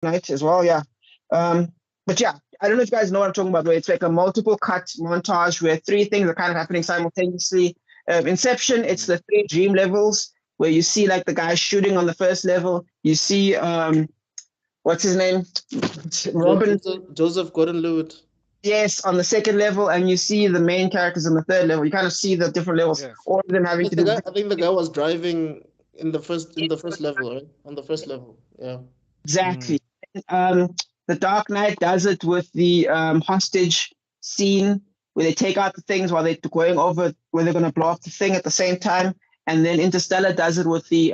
Night as well, yeah. But yeah, I don't know if you guys know what I'm talking about, where it's like a multiple cut montage where three things are kind of happening simultaneously. Inception, it's the three dream levels where you see like the guy shooting on the first level. You see, what's his name? Robin. Joseph Gordon-Levitt. Yes, on the second level, and you see the main characters on the third level. You kind of see the different levels, Yes. all of them having to do. I think the guy was driving in the first level, right? On the first level, yeah. Exactly. The Dark Knight does it with the hostage scene where they take out the things while they're going over where they're going to blow up the thing at the same time. And then Interstellar does it with the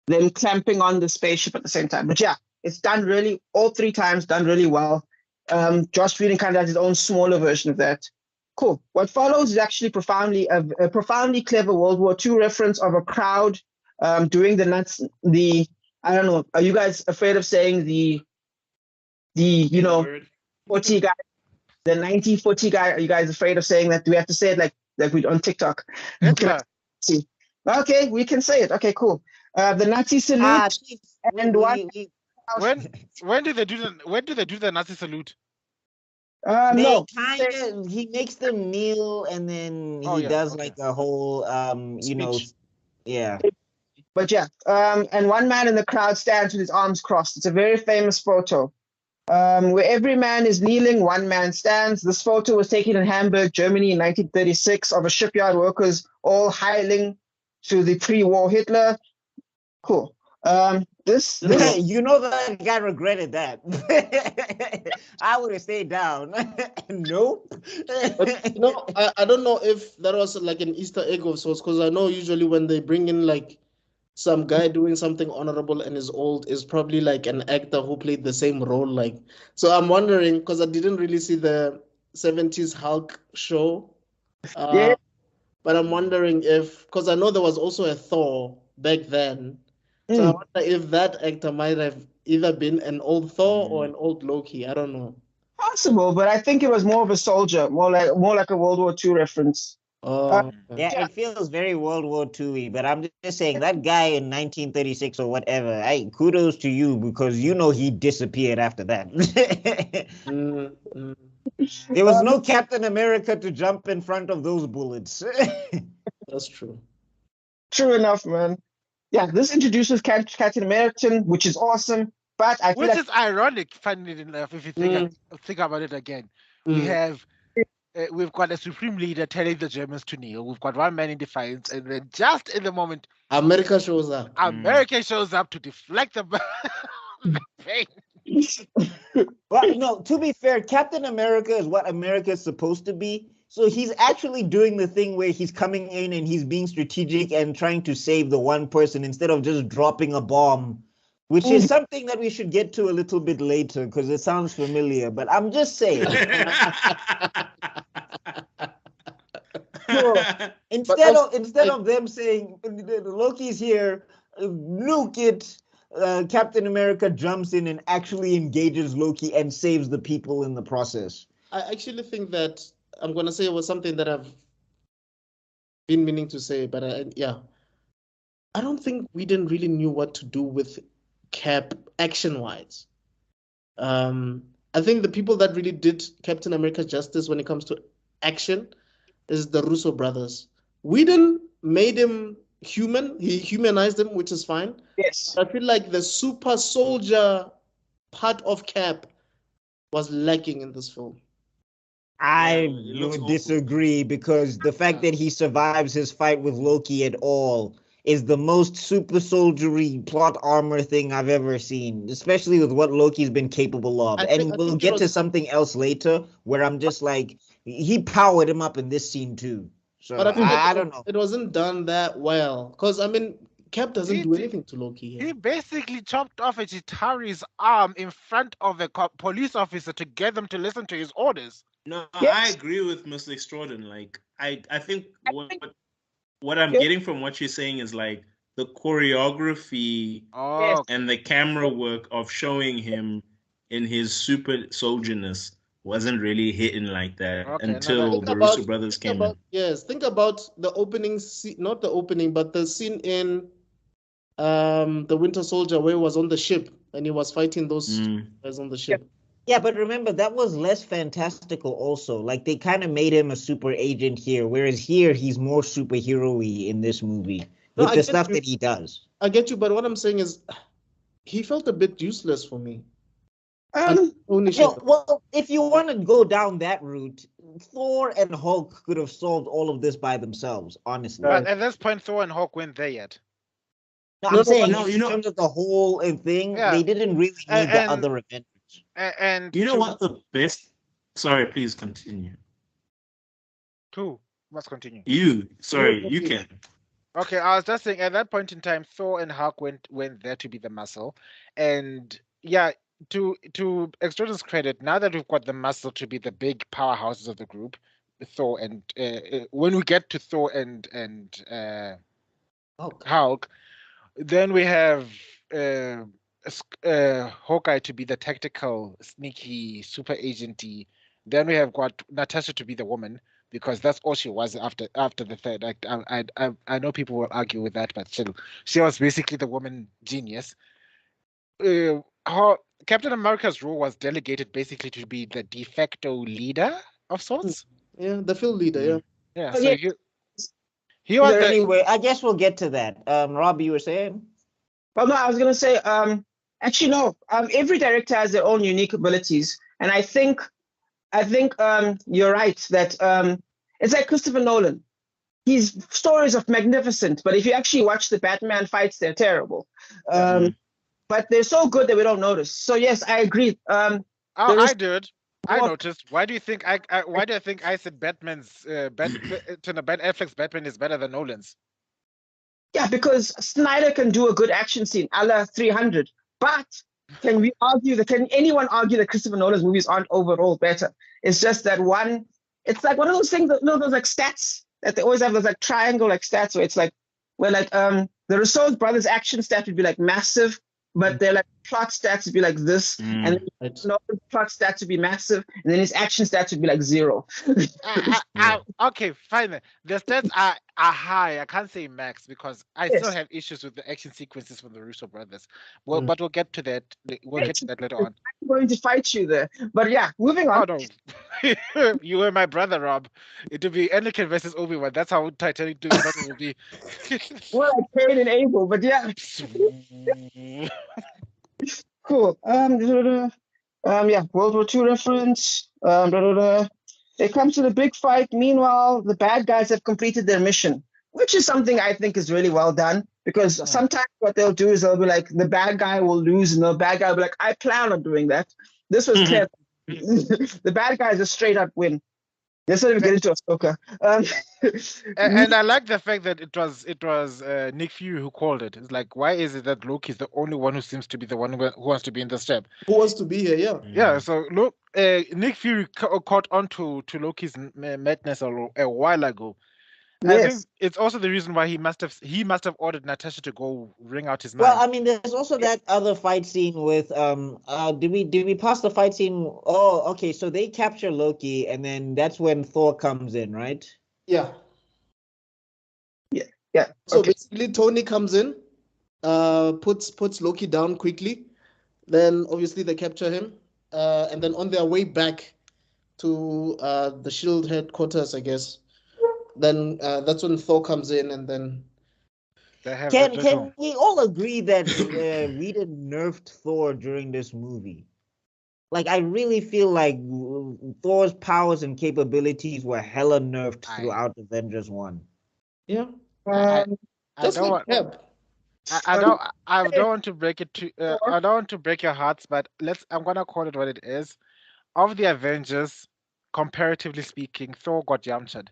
them clamping on the spaceship at the same time. But yeah, it's done really, all three times done really well. Josh Whedon kind of has his own smaller version of that. Cool. What follows is actually a profoundly clever World War II reference of a crowd doing I don't know. Are you guys afraid of saying the 40 guy, the 1940 guy? Are you guys afraid of saying that? Do we have to say it like we on TikTok? Hitler. See. Okay, we can say it. Okay, cool. The Nazi salute and when do they do the Nazi salute? No. He makes the meal and then he does like a whole yeah. But yeah, and one man in the crowd stands with his arms crossed. It's a very famous photo. Where every man is kneeling, one man stands. This photo was taken in Hamburg, Germany in 1936 of a shipyard workers all hiling to the pre-war Hitler. Cool. This you know that guy regretted that. I would have stayed down. Nope. But, I don't know if that was like an Easter egg of sorts, because I know usually when they bring in like some guy doing something honorable and is old, is probably like an actor who played the same role. Like, so I'm wondering, because I didn't really see the 70s Hulk show. Yeah. But I'm wondering if, because I know there was also a Thor back then. So I wonder if that actor might have either been an old Thor or an old Loki. I don't know. Possible, but I think it was more of a soldier, more like a World War II reference. It feels very World War II-y, but I'm just saying that guy in 1936 or whatever, kudos to you, because he disappeared after that. There was no Captain America to jump in front of those bullets. That's true. True enough, man. Yeah, this introduces Captain America, which is awesome, but I feel which is ironic, funny enough, if you think about it again. We've got a supreme leader telling the Germans to kneel. We've got one man in defiance, and then just in the moment, America shows up. America shows up to deflect the pain. Well, no, to be fair, Captain America is what America is supposed to be. So he's actually doing the thing where he's coming in and he's being strategic and trying to save the one person instead of just dropping a bomb, which is something that we should get to a little bit later because it sounds familiar. But I'm just saying. Instead of them saying Loki's here, nuke it, Captain America jumps in and actually engages Loki and saves the people in the process. I actually think that I'm going to say it was something that I've been meaning to say, but I don't think we didn't really knew what to do with Cap action-wise. I think the people that really did Captain America justice when it comes to action is the Russo brothers. Whedon made him human. He humanized him, which is fine. Yes. I feel like the super soldier part of Cap was lacking in this film. I disagree because the fact that he survives his fight with Loki at all is the most super soldiery plot armor thing I've ever seen, especially with what Loki's been capable of. We'll get to something else later where I'm just like, he powered him up in this scene too. So but I don't know. It wasn't done that well because Cap doesn't do anything to Loki here. He basically chopped off a Chitauri's arm in front of a police officer to get them to listen to his orders. No, yes. I agree with Mr. Extraordin. Like, I think what I'm getting from what you're saying is like the choreography and the camera work of showing him in his super soldierness wasn't really hitting like that until the Russo brothers came in. Yes, think about the opening scene, not the opening, but the scene in the Winter Soldier where he was on the ship and he was fighting those guys on the ship. Yeah, but remember, that was less fantastical also. Like, they kind of made him a super agent here, whereas here, he's more superhero-y in this movie with the stuff that he does. I get you, but what I'm saying is, he felt a bit useless for me. Well, if you want to go down that route, Thor and Hulk could have solved all of this by themselves, honestly. But at this point, Thor and Hulk weren't there yet. No, I'm saying, in terms of the whole thing, they didn't really need the other Avengers. And you know what the best? Sorry, please continue. Who must continue? You. Sorry, you can. Okay, I was just saying at that point in time, Thor and Hulk went there to be the muscle, and yeah, to Extraordin's credit, now that we've got the muscle to be the big powerhouses of the group, Thor and when we get to Thor and Hulk, then we have Hawkeye to be the tactical, sneaky, super agenty. Then we have got Natasha to be the woman, because that's all she was after the third act. I know people will argue with that, but still, she was basically the woman genius. Captain America's role was delegated basically to be the de facto leader of sorts. Yeah, the field leader. Yeah. So he was anyway. I guess we'll get to that. Rob, you were saying? Well, no, I was gonna say. Actually, no. Every director has their own unique abilities, and I think you're right that it's like Christopher Nolan. His stories are magnificent, but if you actually watch the Batman fights, they're terrible. But they're so good that we don't notice. So yes, I agree. I did. I noticed. Why do you think I said Batman's Ben Affleck's Batman is better than Nolan's? Yeah, because Snyder can do a good action scene, a la 300. But can anyone argue that Christopher Nolan's movies aren't overall better? It's just that one. It's like one of those things that those like stats that they always have, those like triangle like stats where it's like the Rousseau brothers action stat would be like massive, but their like plot stats would be like this, and then Nolan's plot stats would be massive, and then his action stats would be like 0. Okay, fine. The stats are high. I can't say max because I still have issues with the action sequences from the Russo brothers. Well, but we'll get to that. We'll get to that later on. I'm going to fight you there, but yeah, moving on. Oh, no. You were my brother, Rob. It would be Anakin versus Obi-Wan. That's how Titanic will be. Well, like Cain and Abel, but yeah. Cool. Yeah, World War II reference. They come to the big fight. Meanwhile, the bad guys have completed their mission, which is something I think is really well done, because sometimes what they'll do is they'll be like, the bad guy will lose, and the bad guy will be like, I plan on doing that. This was clear. The bad guy is a straight up win. Let's not even get into Ahsoka. And I like the fact that it was Nick Fury who called it. It's like, why is it that Loki is the only one who seems to be the one who wants to be in the step? Who wants to be here? Yeah. Yeah. So look, Nick Fury caught on to Loki's madness a while ago. Yes. I think it's also the reason why he must have ordered Natasha to go wring out his mind. Well, I mean, there's also that other fight scene with did we pass the fight scene? Oh, okay. So they capture Loki, and then that's when Thor comes in, right? Yeah. Yeah. So basically, Tony comes in, puts Loki down quickly. Then obviously they capture him, and then on their way back to the Shield headquarters, I guess. Then that's when Thor comes in, and then can we all agree that Whedon nerfed Thor during this movie? Like, I really feel like Thor's powers and capabilities were hella nerfed throughout Avengers 1. Yeah, I don't want to break it to I don't want to break your hearts, but I'm gonna call it what it is. Of the Avengers, comparatively speaking, Thor got yamchaed.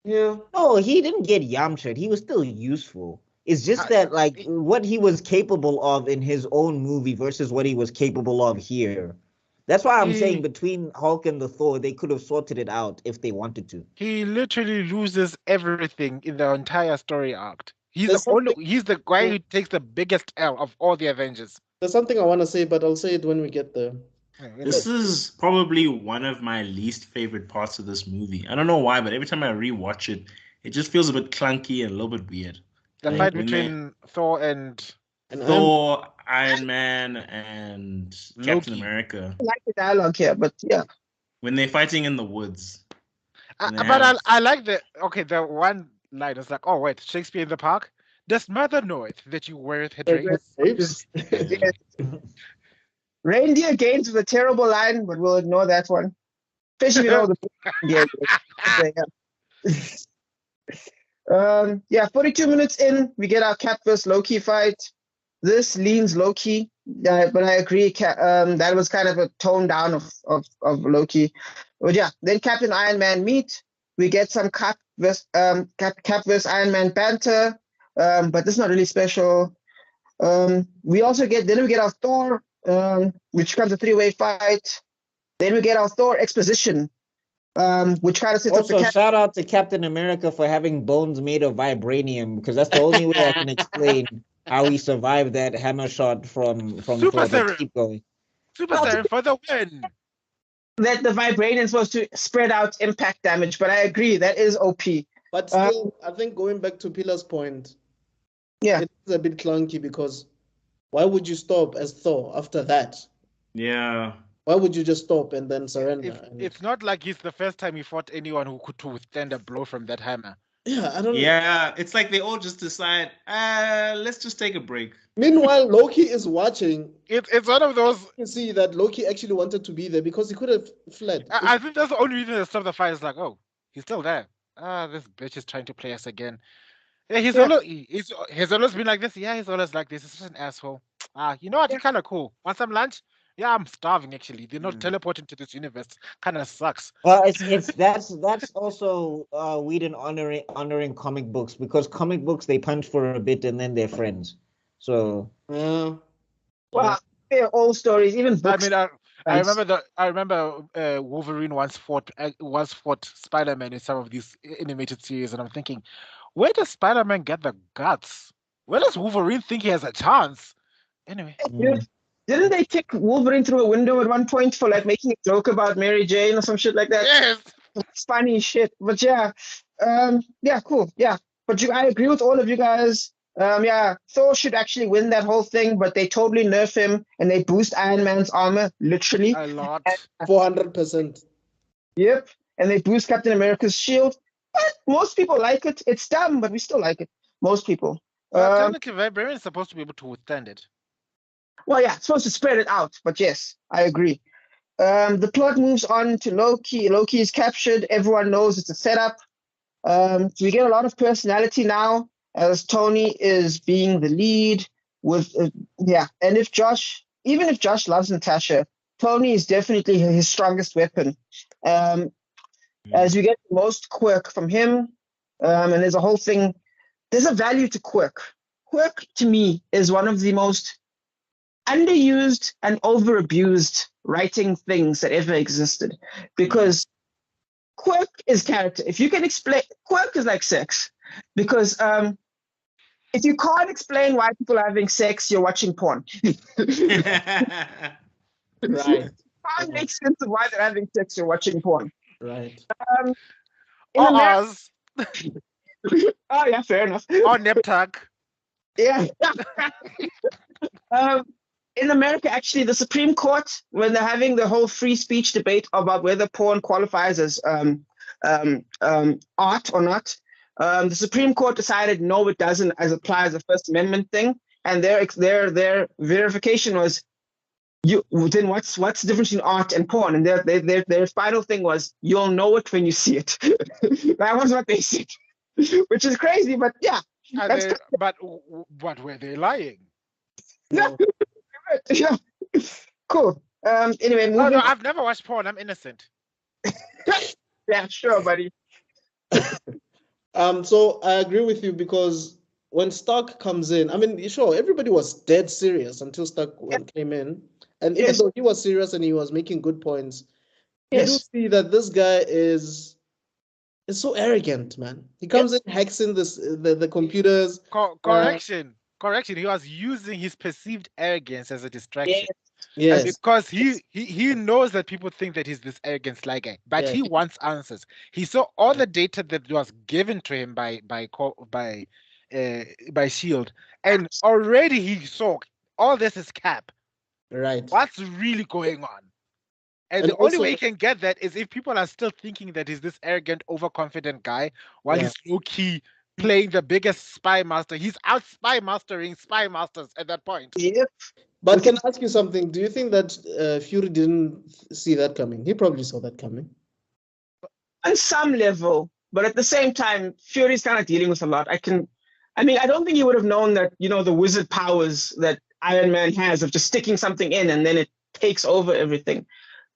Yeah. Oh, he didn't get yamchaed. He was still useful. It's just that, like, what he was capable of in his own movie versus what he was capable of here. That's why I'm saying between Hulk and the Thor, they could have sorted it out if they wanted to. He literally loses everything in the entire story arc. He's the guy who takes the biggest L of all the Avengers. There's something I want to say, but I'll say it when we get there. This is probably one of my least favorite parts of this movie. I don't know why, but every time I rewatch it, it just feels a bit clunky and a little bit weird. The fight between Thor and And Thor, Iron Man, and Captain Loki. America. I like the dialogue here, but yeah. When they're fighting in the woods. And they But have- I like the one line is like, oh wait, Shakespeare in the Park. Does mother know it that you weareth her drapes? Apes. Yes. Reindeer Games was a terrible line, but we'll ignore that one. Especially with all the yeah, 42 minutes in, we get our Cap vs Loki fight. This leans Loki, but I agree. That was kind of a tone down of Loki. But yeah, then Cap and Iron Man meet. We get some Cap vs Iron Man banter, but this is not really special. We get our Thor, which comes a 3-way fight. Then we get our Thor exposition, which kind of sets Also, up the shout out to Captain America for having bones made of vibranium, because that's the only way I can explain how he survived that hammer shot from Super Thor. serum. But keep going. Super serum for the win. that the vibranium is supposed to spread out impact damage, but I agree that is OP. But still, I think going back to Pillar's point, Yeah, it's a bit clunky because why would you stop as Thor after that? Yeah. Why would you just stop and then surrender? It's not like it's the first time he fought anyone who could withstand a blow from that hammer. Yeah, I don't know. Yeah, it's like they all just decide, let's just take a break. Meanwhile, Loki is watching. It's one of those. You see that Loki actually wanted to be there because he could have fled. I think that's the only reason they stopped the fight. Is like, oh, he's still there. This bitch is trying to play us again. Yeah, he's always been like this. Yeah, he's always like this. He's just an asshole. You know what? He's kind of cool. Want some lunch? Yeah, I'm starving actually. They're not teleporting to this universe. Kind of sucks. Well, that's also Whedon honoring comic books, because comic books they punch for a bit and then they're friends. So well, they're all stories, even books. I remember Wolverine once fought Spider-Man in some of these animated series, and I'm thinking, where does Spider-Man get the guts? Where does Wolverine think he has a chance? Anyway. Didn't they kick Wolverine through a window at one point for like making a joke about Mary Jane or some shit like that? Yes. It's funny shit. But yeah, cool. Yeah, but I agree with all of you guys. Thor should actually win that whole thing, but they totally nerf him and they boost Iron Man's armor literally A lot. 400%. Yep, and they boost Captain America's shield. But most people like it. It's dumb, but we still like it. Most people. Technically, Vibranium is supposed to be able to withstand it. Well, yeah, it's supposed to spread it out, but yes, I agree. The plot moves on to Loki. Loki is captured. Everyone knows it's a setup. So we get a lot of personality now, as Tony is being the lead. And even if Josh loves Natasha, Tony is definitely his strongest weapon. As we get the most quirk from him, and there's a whole thing. There's a value to quirk. Quirk, to me, is one of the most underused and overabused writing things that ever existed, because quirk is character. If you can explain, quirk is like sex, because if you can't explain why people are having sex, you're watching porn. Right. Can't make sense of why they're having sex, you're watching porn. Right. Oz. Oh yeah, fair enough. Or Neptag. Yeah. In America, actually, the Supreme Court, when they're having the whole free speech debate about whether porn qualifies as art or not, the Supreme Court decided no, it doesn't, as applies as a First Amendment thing. And their verification was, then what's the difference between art and porn? And their final thing was, you'll know it when you see it. That was what they said, which is crazy, but yeah. But were they lying? No. Yeah. Cool. Anyway, No, I've never watched porn. I'm innocent. Yeah, sure, buddy. So I agree with you, because when Stark comes in, I mean, sure, everybody was dead serious until Stark came in. And even though he was serious and he was making good points, you do see that this guy is so arrogant, man. He comes in, hacks in the computers. Correction. He was using his perceived arrogance as a distraction. Yes. Because he knows that people think that he's this arrogant sly guy, but he wants answers. He saw all the data that was given to him by by Shield, and already he saw all this is Cap. Right. What's really going on? And And the only also- way you can get that is if people are still thinking that he's this arrogant, overconfident guy, while Yeah. he's low-key playing the biggest spy master. He's out spy mastering spy masters at that point. Yep. But can I ask you something? Do you think that Fury didn't see that coming? He probably saw that coming. On some level, but at the same time, Fury's kind of dealing with a lot. I don't think he would have known that, the wizard powers that Iron Man has of just sticking something in and then it takes over everything.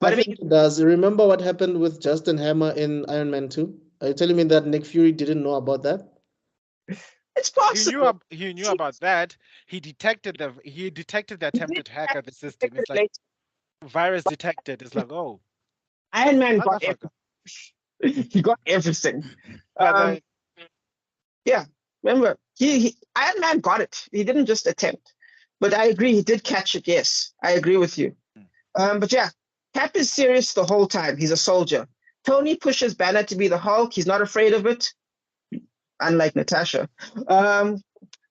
But I think it does. Remember what happened with Justin Hammer in Iron Man 2? Are you telling me that Nick Fury didn't know about that? it's possible. He knew about that. He detected the attempted hack of the system. It's like virus detected. It's like, oh, Iron Man got motherfucker. he got everything. Yeah, Yeah, remember, Iron Man got it. He didn't just attempt. But I agree, he did catch it, yes. I agree with you. But yeah, Cap is serious the whole time. He's a soldier. Tony pushes Banner to be the Hulk. He's not afraid of it, unlike Natasha.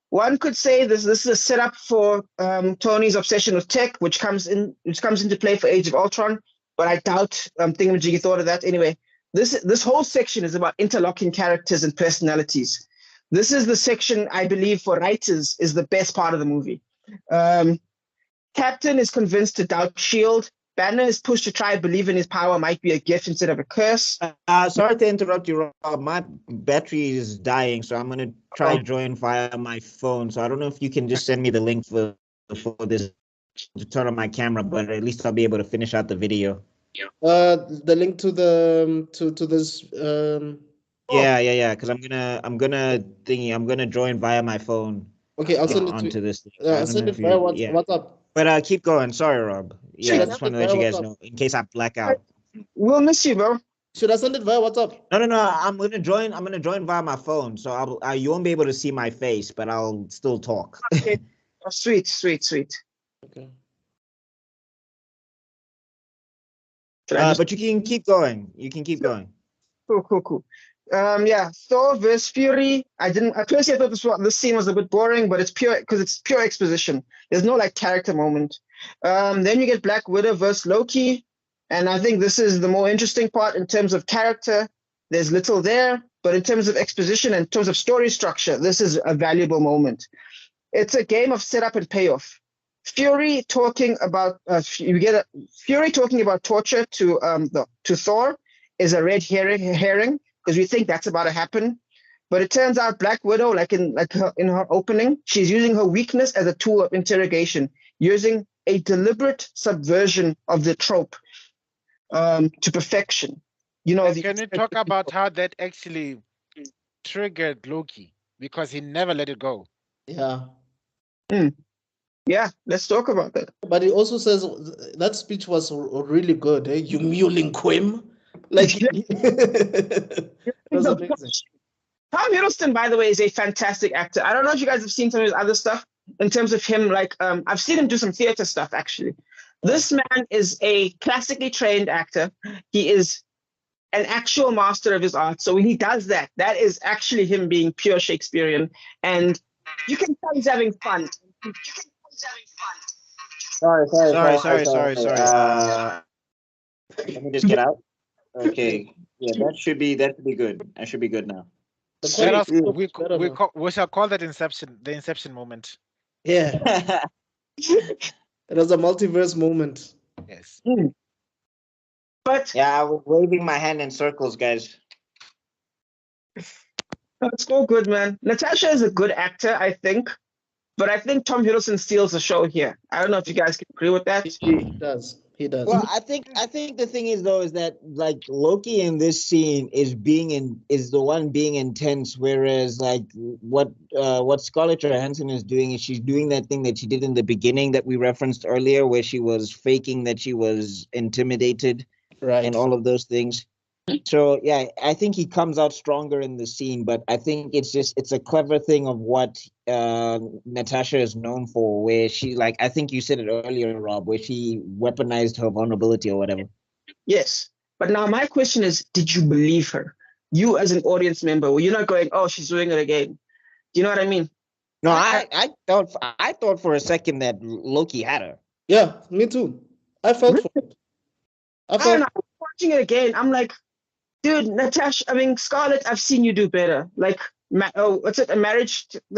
One could say this is a setup for Tony's obsession with tech, which comes into play for Age of Ultron, but I doubt Thingamajiggy thought of that. Anyway, this whole section is about interlocking characters and personalities. This is the section, I believe, for writers is the best part of the movie. Captain is convinced to doubt S.H.I.E.L.D. Banner is pushed to try and believe in his power might be a gift instead of a curse. Sorry to interrupt you, Rob. My battery is dying, so I'm gonna try join via my phone. So I don't know if you can just send me the link for this to turn on my camera, but at least I'll be able to finish out the video. The link to the to this. Yeah. Because I'm gonna join via my phone. Okay, I'll send it onto this thing. I'll send it via WhatsApp. But keep going. Sorry, Rob. Yeah, Sure, I just want to let you guys know in case I black out. We'll miss you, bro. Should I send it via WhatsApp? No. I'm gonna join via my phone, so you won't be able to see my face, but I'll still talk. Okay. Oh, sweet. Okay. But you can keep going. You can keep going. Cool. Yeah, Thor versus Fury. I personally thought this scene was a bit boring, but it's pure exposition. There's no character moment. Then you get Black Widow versus Loki, and I think this is the more interesting part in terms of character. There's little there, but in terms of exposition and in terms of story structure, this is a valuable moment. It's a game of setup and payoff. Fury talking about Fury talking about torture to Thor is a red herring. Because we think that's about to happen. But it turns out Black Widow, in her opening, she's using her weakness as a tool of interrogation, using a deliberate subversion of the trope to perfection. Can you talk about how that actually triggered Loki? Because he never let it go. Yeah. Yeah, let's talk about that. But he also says that speech was really good. You mewling quim. That was amazing. Tom Hiddleston, by the way, is a fantastic actor. I don't know if you guys have seen some of his other stuff in terms of him. I've seen him do some theater stuff, actually. This man is a classically trained actor. He is an actual master of his art. So when he does that, that is actually him being pure Shakespearean. And you can tell he's having fun. Sorry. Let me just get out. Okay. Yeah, that should be good. I should be good now. We shall call that the Inception moment. Yeah. It was a multiverse moment. Yes. But yeah, I was waving my hand in circles, guys. It's all good, man. Natasha is a good actor, I think. But I think Tom Hiddleston steals the show here. I don't know if you guys can agree with that. He does. Well, I think the thing is though is that Loki in this scene is the one being intense, whereas what Scarlett Johansson is doing is she's doing that thing that she did in the beginning that we referenced earlier, where she was faking that she was intimidated, right, and all of those things. So yeah, I think he comes out stronger in the scene, but I think it's a clever thing of what Natasha is known for, where she I think you said it earlier, Rob, where she weaponized her vulnerability or whatever. Yes, but now my question is, did you believe her? You as an audience member, were you not going, oh, she's doing it again? Do you know what I mean? No, I thought for a second that Loki had her. Yeah, me too. I felt for it. I don't know. Watching it again, I'm like, dude, Scarlett, I've seen you do better. Like, what's it? The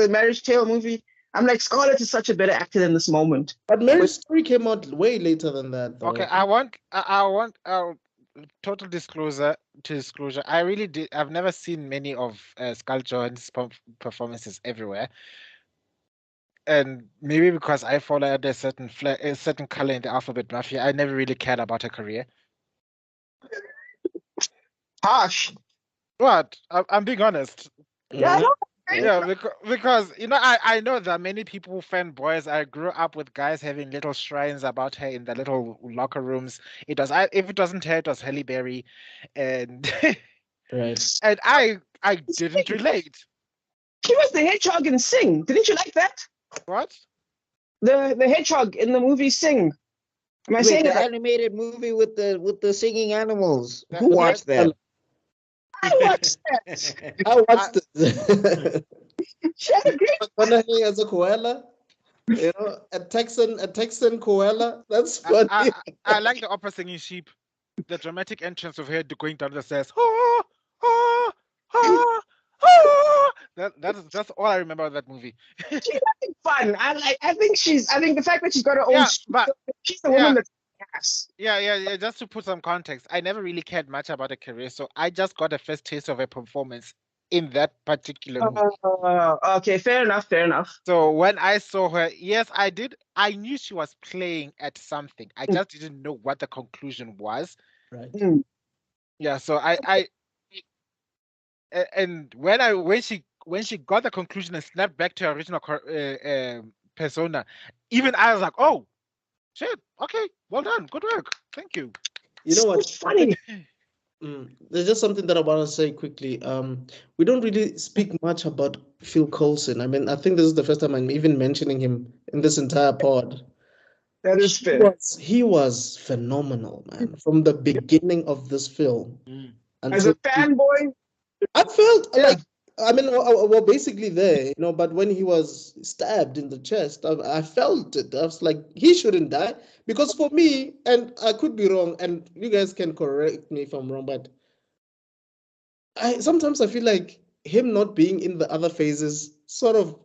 Marriage Tale movie. I'm like, Scarlett is such a better actor than this moment. But Marriage Story came out way later than that, though. Okay, I want total disclosure. I really did. I've never seen many of Scarlett Johansson's performances everywhere, and maybe because I follow a certain color in the alphabet mafia, I never really cared about her career. Harsh. What? I'm being honest. Yeah, Yeah, because I know that many people fanboys. I grew up with guys having little shrines about her in the little locker rooms. If it wasn't her, it was Halle Berry, and Right. and I didn't relate. She was the hedgehog in Sing. Didn't you like that? What? The hedgehog in the movie Sing. Am I saying the that? animated movie with the singing animals? That- Who watched that? I watched that. I watched it. She had a great. McConaughey as a koala, a Texan koala. That's funny. I like the opera singing sheep. The dramatic entrance of her going down the stairs. Ah, ah, ah, ah. That's all I remember of that movie. She's having fun. I think the fact that she's got her own. Yeah, but she's the woman that's ass. Yeah. Just to put some context, I never really cared much about her career, so I just got a first taste of her performance in that particular movie. Okay, fair enough. So when I saw her, yes, I did. I knew she was playing at something. I just didn't know what the conclusion was. Right. Yeah. So and when she got the conclusion and snapped back to her original persona, even I was like, oh, shit. Okay, well done. Good work. Thank you. You know what? It's funny. There's just something that I want to say quickly. We don't really speak much about Phil Coulson. I mean, I think this is the first time I'm even mentioning him in this entire pod. That is fair. He was phenomenal, man, from the beginning of this film. As a fanboy, I felt like, I mean, we're basically there, but when he was stabbed in the chest, I felt it. I was like, he shouldn't die. Because for me, and I could be wrong, and you guys can correct me if I'm wrong, but sometimes I feel like him not being in the other phases sort of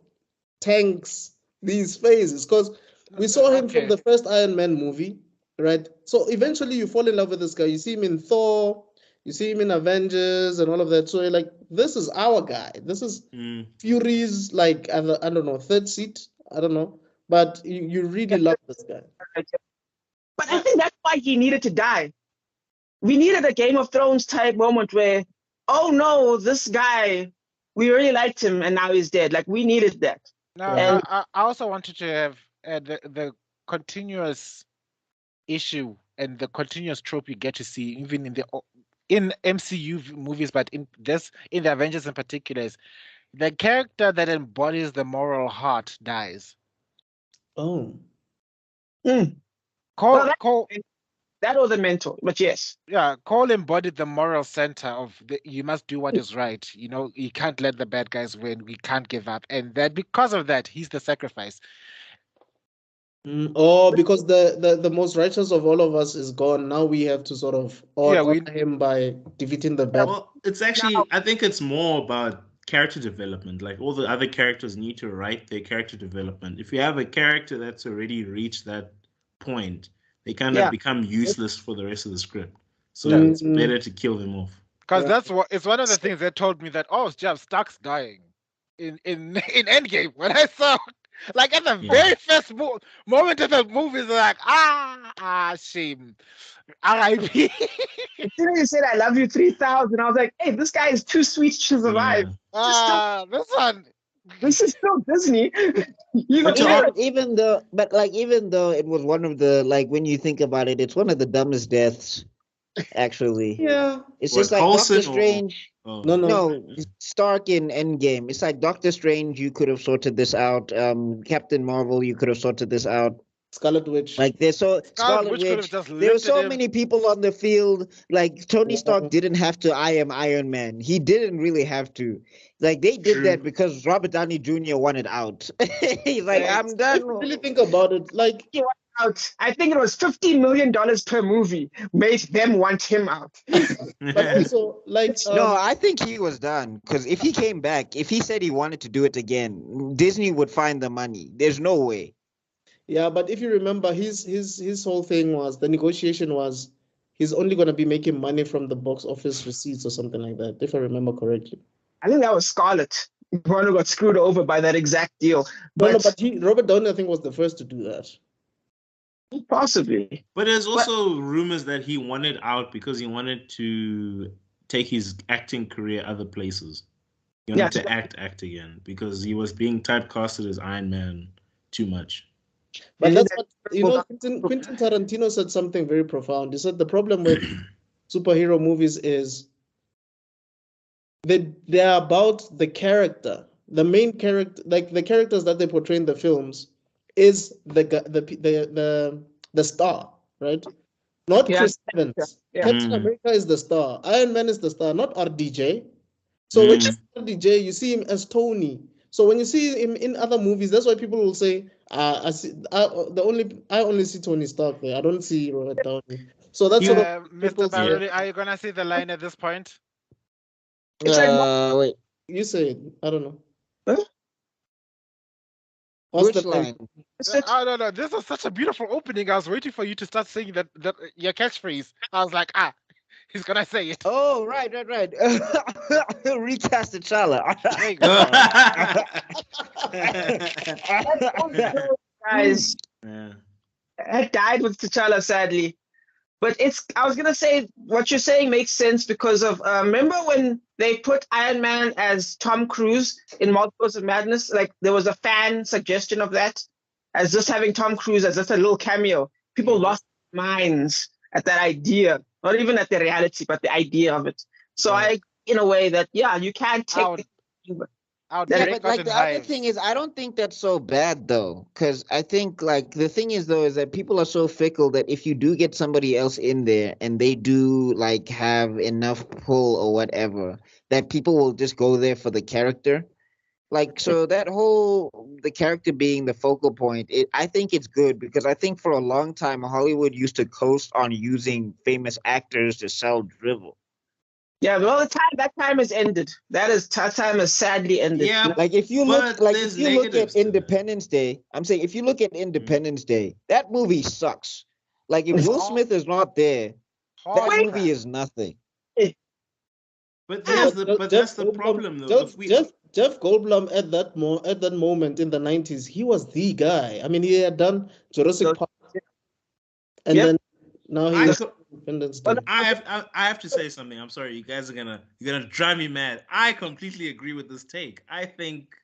tanks these phases. Because we saw him from the first Iron Man movie, right? So eventually you fall in love with this guy. You see him in Thor, you see him in Avengers and all of that. So you're like, this is our guy. This is Fury's, like, I don't know, third seat. I don't know. But you really love this guy. But I think that's why he needed to die. We needed a Game of Thrones type moment where, oh no, this guy, we really liked him and now he's dead. Like, we needed that. No, I also wanted to have the continuous issue and the continuous trope you get to see even in MCU movies, but in the Avengers in particular, is the character that embodies the moral heart dies. Oh. That was a mentor, but yes. Yeah, Cole embodied the moral center of you must do what is right. You can't let the bad guys win. We can't give up. And that because of that, he's the sacrifice. Because the most righteous of all of us is gone. Now we have to sort of honor him by defeating the bad. Well, it's actually, I think it's more about character development. Like, all the other characters need to write their character development. If you have a character that's already reached that point, they kind of become useless for the rest of the script. So it's better to kill them off. Because it's one of the things that told me that, Jeff Stark's dying in Endgame. When I saw, like, at the very first moment of the movie, it's like, shame. R.I.P. As soon as you said I love you 3,000, I was like, hey, this guy is too sweet to survive. This is still Disney. even though it was one of the, like, when you think about it, it's one of the dumbest deaths, actually. Yeah. It's just like Doctor Coulson Strange. No, Stark in Endgame. It's like Doctor Strange, you could have sorted this out. Captain Marvel, you could have sorted this out. Scarlet Witch. Like there's so Scarlet Witch could have Witch. just There were lifted so him. many people on the field. Like Tony Stark Yeah. didn't have to. I am Iron Man. He didn't really have to. Like they did True. that because Robert Downey Jr. wanted out. He's like, Yeah, I'm If done. you really think about it, like I think it was $50 million per movie made them want him out. but also like No, I think he was done. Because if he came back, if he said he wanted to do it again, Disney would find the money. There's no way. yeah, but if you remember his whole thing was the negotiation was he's only gonna be making money from the box office receipts or something like that, if I remember correctly. I think that was Scarlett. One who got screwed over by that exact deal. No, But but Robert Downey, I think, was the first to do that. possibly. But there's also rumors that he wanted out because he wanted to take his acting career other places. He wanted to act again because he was being typecasted as Iron Man too much. But that's what Quentin Tarantino said something very profound. He said the problem with superhero movies is they're about the character. The main character, like the characters that they portray in the films, is the star, right? Not Chris Evans. Yeah. Captain America is the star. Iron Man is the star, not RDJ. So when you see RDJ, you see him as Tony. So when you see him in other movies, that's why people will say, I only see Tony Stark there. I don't see Robert Downey. So that's what Mr. Baroli, are you gonna see the line at this point? Wait. You say it. I don't know. Huh? What's Which the line? No. This was such a beautiful opening. I was waiting for you to start saying that your catchphrase. I was like, he's gonna say it. Oh, right. Recast T'Challa. There you go. Guys, Yeah. I died with T'Challa, sadly. But I was going to say what you're saying makes sense because of, remember when they put Iron Man as Tom Cruise in Multiverse of Madness? Like there was a fan suggestion of that as just having Tom Cruise as just a little cameo. People lost their minds at that idea, not even at the reality, but the idea of it. So in a way that, you can't take But like the other thing is, I don't think that's so bad though, because I think like the thing is though is that people are so fickle that if you do get somebody else in there and they do like have enough pull or whatever, that people will just go there for the character. Like so that the character being the focal point, I think it's good because I think for a long time Hollywood used to coast on using famous actors to sell drivel. Yeah, well, that time has ended. That time has sadly ended. Yeah, like if you look at Independence Day, I'm saying if you look at Independence Day, that movie sucks. Like if Will Smith is not there, that movie is nothing. But that's the problem though. Jeff Goldblum at that moment in the 90s, he was the guy. I mean, he had done Jurassic Park, and then now he's Independence Day. I have to say something. I'm sorry, you guys are gonna drive me mad. I completely agree with this take. I think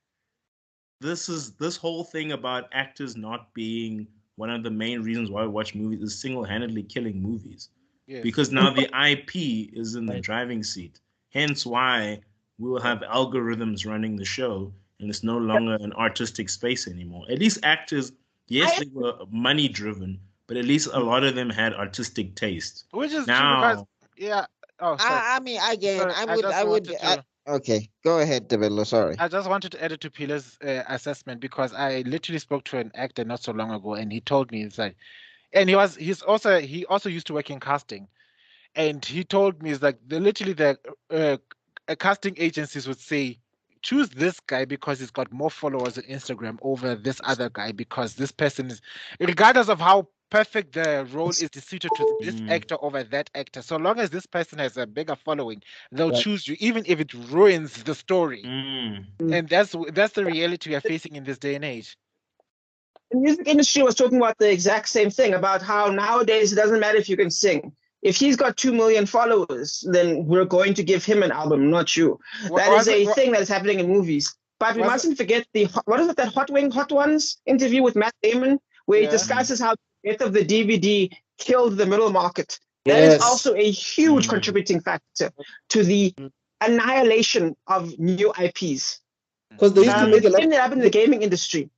this whole thing about actors not being one of the main reasons why we watch movies is single-handedly killing movies. Yes. Because now the IP is in the driving seat. Hence why we will have algorithms running the show, and it's no longer an artistic space anymore. At least actors, yes, they were money-driven, but at least a lot of them had artistic taste. Which is now, true because, Oh, sorry. I mean, again, okay, go ahead, Develo. Sorry. I just wanted to add it to Pila's assessment because I literally spoke to an actor not so long ago, and he told me it's like, and he also used to work in casting, and he told me it's like the casting agencies would say, choose this guy because he's got more followers on Instagram over this other guy because this person is, regardless of how perfect the role is suited to this actor over that actor. So long as this person has a bigger following, they'll choose you, even if it ruins the story. And that's the reality we are facing in this day and age. The music industry was talking about the exact same thing, about how nowadays it doesn't matter if you can sing. If he's got 2 million followers, then we're going to give him an album, not you. That is a thing that is happening in movies. But we mustn't forget that Hot Ones interview with Matt Damon, where he discusses how the death of the DVD killed the middle market. That is also a huge contributing factor to the annihilation of new IPs. Because they used to make a lot. It happened in the gaming industry.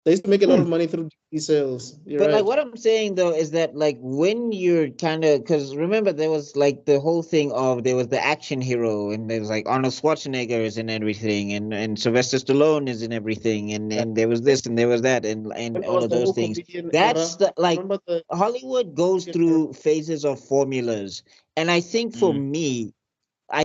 They used to make a lot of money through DVD sales. You're But right. like what I'm saying though is that like when you're kind of, because remember there was like the whole thing of there was the action hero and there was like Arnold Schwarzenegger is in everything and Sylvester Stallone is in everything and there was this and there was that and When there all was of the those whole things. comedian That's era. the, like Remember the Hollywood goes comedian era? through phases of formulas, and I think for me